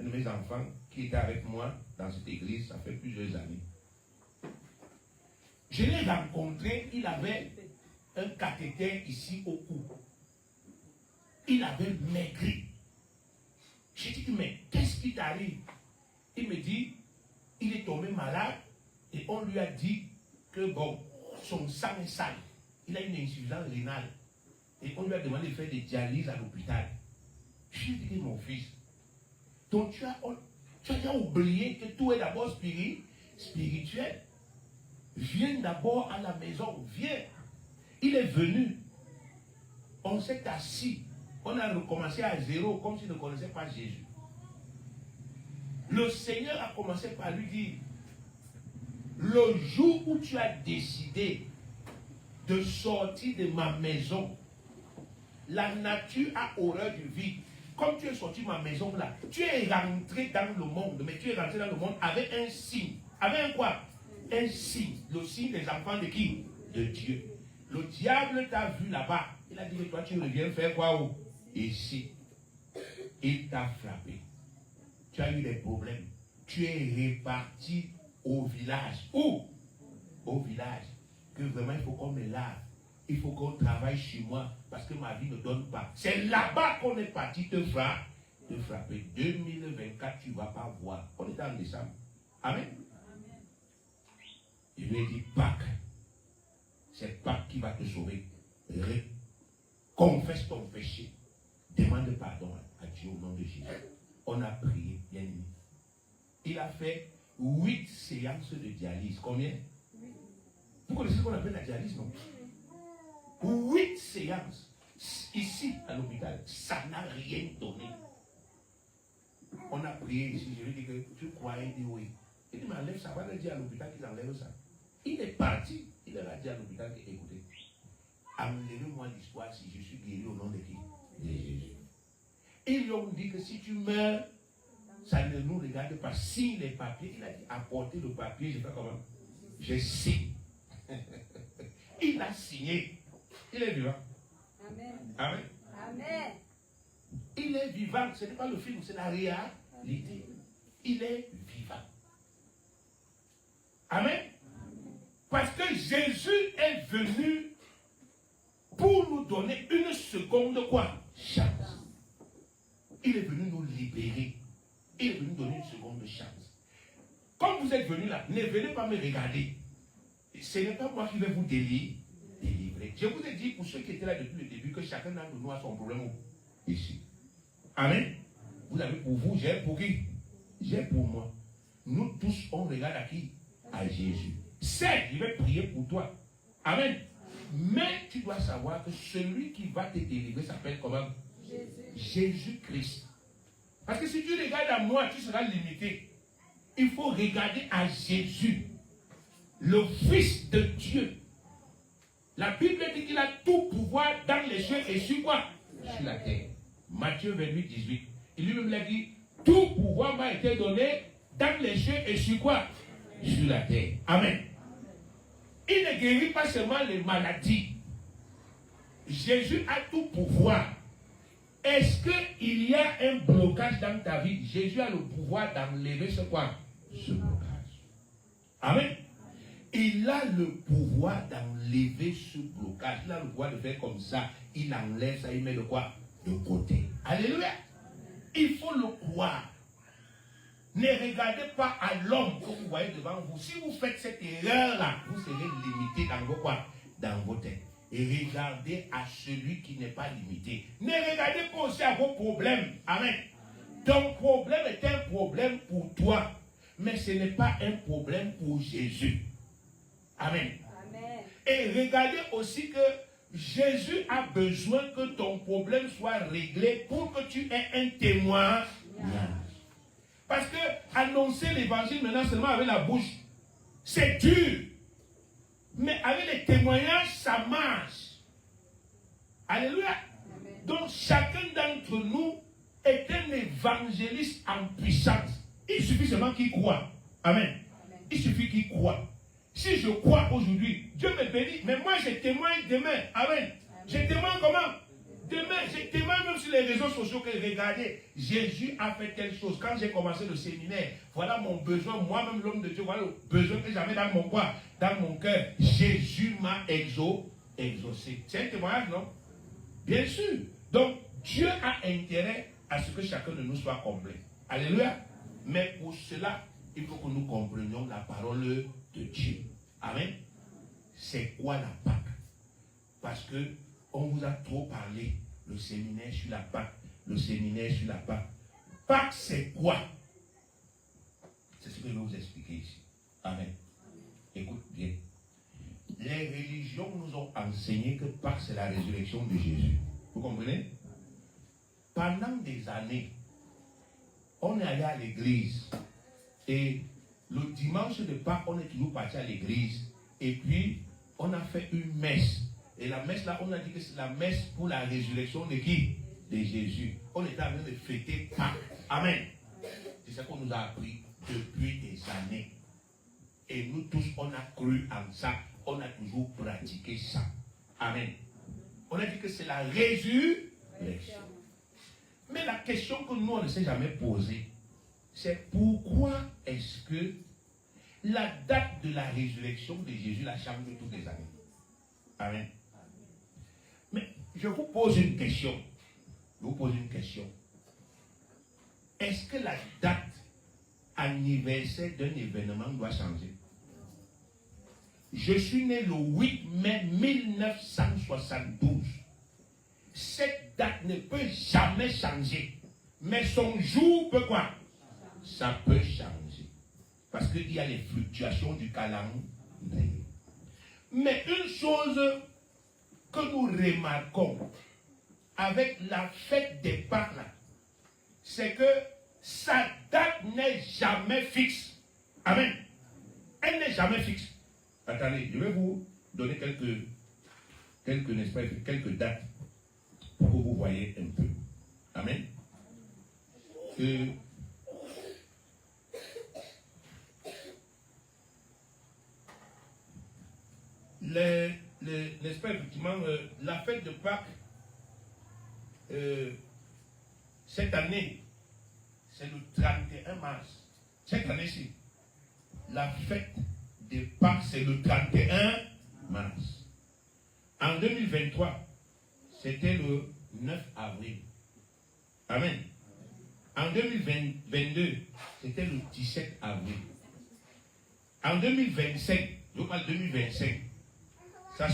de mes enfants qui était avec moi dans cette église, ça fait plusieurs années. Je l'ai rencontré, il avait un cathéter ici au cou. Il avait maigri. J'ai dit, mais qu'est-ce qui t'arrive? Il me dit, il est tombé malade et on lui a dit que bon, son sang est sale. Il a une insuffisance rénale. Et on lui a demandé de faire des dialyses à l'hôpital. Je lui ai dit, mon fils, donc tu as déjà oublié que tout est d'abord spirituel. Viens d'abord à la maison, viens. Il est venu. On s'est assis. On a recommencé à zéro comme s'il ne connaissait pas Jésus. Le Seigneur a commencé par lui dire, le jour où tu as décidé de sortir de ma maison, la nature a horreur du vide. Comme tu es sorti de ma maison là, tu es rentré dans le monde, mais tu es rentré dans le monde avec un signe. Avec un quoi? Un signe. Le signe des enfants de qui? De Dieu. Le diable t'a vu là-bas. Il a dit, mais toi tu reviens faire quoi? Où? Ici. Il t'a frappé. Tu as eu des problèmes. Tu es réparti au village. Où? Au village. Que vraiment il faut qu'on me lave. Il faut qu'on travaille chez moi parce que ma vie ne donne pas. C'est là-bas qu'on est parti te frapper. 2024, tu ne vas pas voir. On est en décembre. Amen. Amen. Je lui ai dit, Pâques. C'est Pâques qui va te sauver. Confesse ton péché. Demande pardon à Dieu au nom de Jésus. On a prié, bien aimé. Il a fait 8 séances de dialyse. Combien? Vous connaissez ce qu'on appelle la dialyse, non? 8 séances. Ici, à l'hôpital, ça n'a rien donné. On a prié ici. Je lui ai dit que tu croyais, il dit oui. Il dit, mais enlève ça. On va le dire à l'hôpital qu'ils enlèvent ça. Il est parti. Il leur a dit à l'hôpital, écoutez, enlevez-moi l'histoire si je suis guéri au nom de qui? De Jésus. Ils lui ont dit que si tu meurs, ça ne nous regarde pas. Signe les papiers. Il a dit, apportez le papier. Je fais comment? Je signe. Il a signé. Il est vivant. Amen. Amen. Amen. Il est vivant. Ce n'est pas le film, c'est la réalité. Il est vivant. Amen. Parce que Jésus est venu pour nous donner une seconde quoi? Chance. Il est venu nous libérer. Il est venu nous donner une seconde chance. Comme vous êtes venus là, ne venez pas me regarder. Ce n'est pas moi qui vais vous délivrer. Je vous ai dit pour ceux qui étaient là depuis le début que chacun d'entre nous a son problème ici. Amen. Vous avez pour vous, j'ai pour qui? J'ai pour moi. Nous tous, on regarde à qui? À Jésus. Certes, je vais prier pour toi. Amen. Mais tu dois savoir que celui qui va te délivrer s'appelle comment? Jésus-Christ. Parce que si tu regardes à moi, tu seras limité. Il faut regarder à Jésus, le Fils de Dieu. La Bible dit qu'il a tout pouvoir dans les cieux et sur quoi? Sur la terre. Matthieu 28, 18. Il lui-même l'a dit, tout pouvoir m'a été donné dans les cieux et sur quoi? Sur la terre. Amen. Il ne guérit pas seulement les maladies. Jésus a tout pouvoir. Est-ce qu'il y a un blocage dans ta vie? Jésus a le pouvoir d'enlever ce quoi? Ce blocage. Amen. Il a le pouvoir d'enlever ce blocage. Il a le pouvoir de faire comme ça. Il enlève ça, il met le quoi? De côté. Alléluia. Il faut le croire. Ne regardez pas à l'homme que vous voyez devant vous. Si vous faites cette erreur-là, vous serez limité dans vos quoi? Dans vos têtes. Et regardez à celui qui n'est pas limité. Ne regardez pas aussi à vos problèmes. Amen. Ton problème est un problème pour toi. Mais ce n'est pas un problème pour Jésus. Amen. Amen. Et regardez aussi que Jésus a besoin que ton problème soit réglé pour que tu aies un témoin. Parce que annoncer l'évangile maintenant seulement avec la bouche, c'est dur. Mais avec les témoignages, ça marche. Alléluia. Amen. Donc chacun d'entre nous est un évangéliste en puissance. Il suffit seulement qu'il croit. Amen. Amen. Il suffit qu'il croit. Si je crois aujourd'hui, Dieu me bénit, mais moi je témoigne demain. Amen. Amen. Je témoigne comment? Demain, même sur les réseaux sociaux, que regardez, Jésus a fait telle chose. Quand j'ai commencé le séminaire, voilà mon besoin, moi-même l'homme de Dieu, voilà le besoin que j'avais dans mon quoi, dans mon cœur. Jésus m'a exaucé. C'est un témoignage, non? Bien sûr. Donc, Dieu a intérêt à ce que chacun de nous soit complet. Alléluia. Mais pour cela, il faut que nous comprenions la parole de Dieu. Amen. C'est quoi la Pâque? Parce que on vous a trop parlé, le séminaire sur la Pâque, le séminaire sur la Pâque. Pâque, c'est quoi? C'est ce que je vais vous expliquer ici. Amen. Écoute bien. Les religions nous ont enseigné que Pâques, c'est la résurrection de Jésus. Vous comprenez? Pendant des années, on est allé à l'église. Et le dimanche de Pâques, on est toujours parti à l'église. Et puis, on a fait une messe. Et la messe là, on a dit que c'est la messe pour la résurrection de qui? De Jésus. On était en train de fêter Pâques. Amen. C'est ce qu'on nous a appris depuis des années. Et nous tous, on a cru en ça. On a toujours pratiqué ça. Amen. On a dit que c'est la résurrection. Mais la question que nous, on ne s'est jamais posée, c'est pourquoi est-ce que la date de la résurrection de Jésus la change toutes les années? Amen. Mais je vous pose une question. Est-ce que la date anniversaire d'un événement doit changer? Je suis né le 8 mai 1972. Cette date ne peut jamais changer. Mais son jour peut quoi? Ça peut changer. Parce qu'il y a les fluctuations du calendrier. Mais une chose que nous remarquons avec la fête des Pâques, c'est que sa date n'est jamais fixe. Amen. Elle n'est jamais fixe. Attendez, je vais vous donner quelques dates pour que vous voyez un peu. Amen. N'est-ce pas, effectivement, la fête de Pâques, cette année, c'est le 31 mars. Cette année-ci, la fête de Pâques, c'est le 31 mars. En 2023, c'était le 9 avril. Amen. En 2022, c'était le 17 avril. En 2025, je parle 2025, ça